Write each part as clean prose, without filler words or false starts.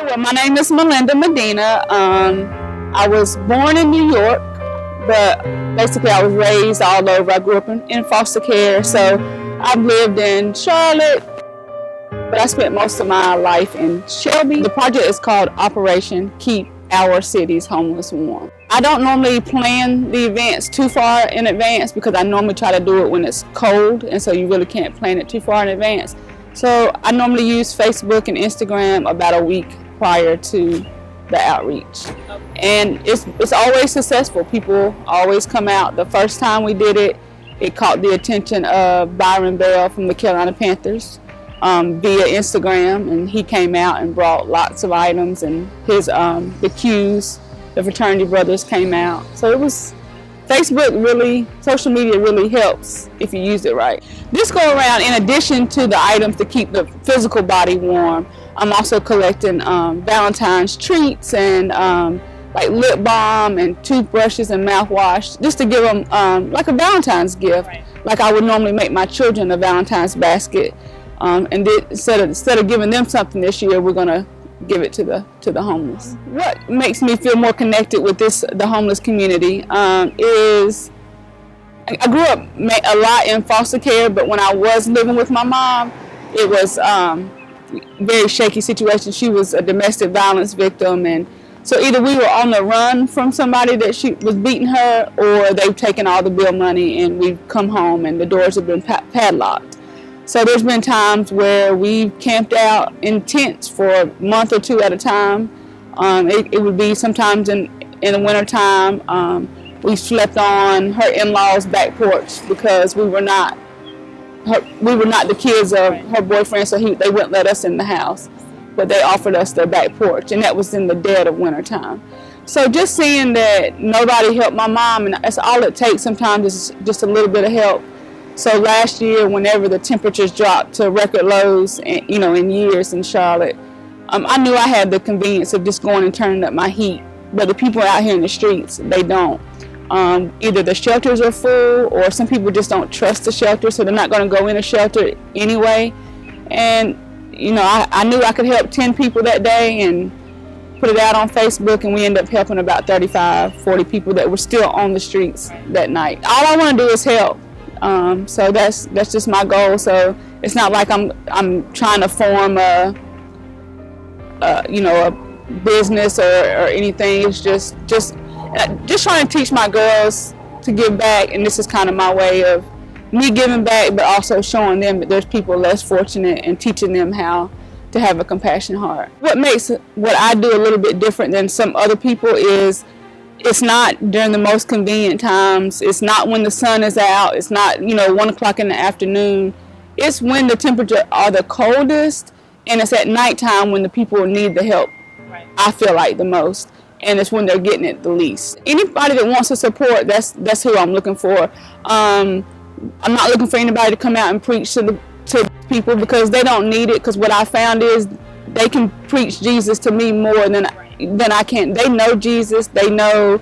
Well, my name is Melinda Medina. I was born in New York, but basically I was raised all over. I grew up in foster care, so I've lived in Charlotte, but I spent most of my life in Shelby. The project is called Operation Keep Our Cities Homeless Warm. I don't normally plan the events too far in advance because I normally try to do it when it's cold, and so you really can't plan it too far in advance. So I normally use Facebook and Instagram about a week prior to the outreach. And it's always successful. People always come out. The first time we did it, it caught the attention of Byron Bell from the Carolina Panthers via Instagram, and he came out and brought lots of items, and his the Q's, the fraternity brothers, came out. So it was social media really helps if you use it right. This go around, in addition to the items to keep the physical body warm, I'm also collecting Valentine's treats and like lip balm and toothbrushes and mouthwash, just to give them like a Valentine's gift, like I would normally make my children a Valentine's basket. And instead of giving them something this year, we're gonna give it to the homeless. What makes me feel more connected with the homeless community is I grew up a lot in foster care, but when I was living with my mom, it was very shaky situation. She was a domestic violence victim, and so either we were on the run from somebody that she was beating her, or they've taken all the bill money and we've come home and the doors have been padlocked. So there's been times where we've camped out in tents for a month or two at a time. It would be sometimes in the winter time. We slept on her in-laws' back porch because we were not the kids of her boyfriend, so they wouldn't let us in the house. But they offered us their back porch, and that was in the dead of winter time. So just seeing that nobody helped my mom, and that's all it takes sometimes, is just a little bit of help. So last year, whenever the temperatures dropped to record lows, in years in Charlotte, I knew I had the convenience of just going and turning up my heat. But the people out here in the streets, they don't. Either the shelters are full, or some people just don't trust the shelter, so they're not going to go in a shelter anyway. And I knew I could help 10 people that day and put it out on Facebook, and we ended up helping about 35, 40 people that were still on the streets that night. All I want to do is help. So that's just my goal. So it's not like I'm trying to form a business or anything. It's just trying to teach my girls to give back, and this is kind of my way of me giving back, but also showing them that there's people less fortunate and teaching them how to have a compassionate heart. What makes what I do a little bit different than some other people is it's not during the most convenient times. It's not when the sun is out. It's not 1 o'clock in the afternoon. It's when the temperatures are the coldest, and it's at nighttime when the people need the help. I feel like the most, and it's when they're getting it the least. Anybody that wants to support, that's who I'm looking for. I'm not looking for anybody to come out and preach to people, because they don't need it. Because what I found is they can preach Jesus to me more than I can. They know Jesus. They know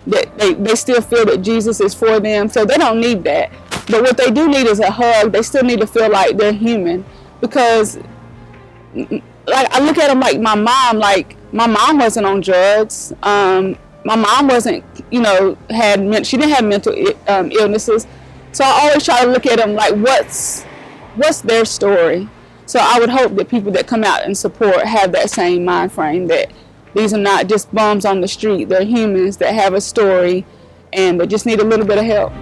that they still feel that Jesus is for them, so they don't need that. But what they do need is a hug. They still need to feel like they're human, because like I look at them like my mom. Like my mom wasn't on drugs. My mom wasn't, she didn't have mental illnesses. So I always try to look at them like what's their story. So I would hope that people that come out and support have that same mind frame, that these are not just bums on the street. They're humans that have a story, and they just need a little bit of help.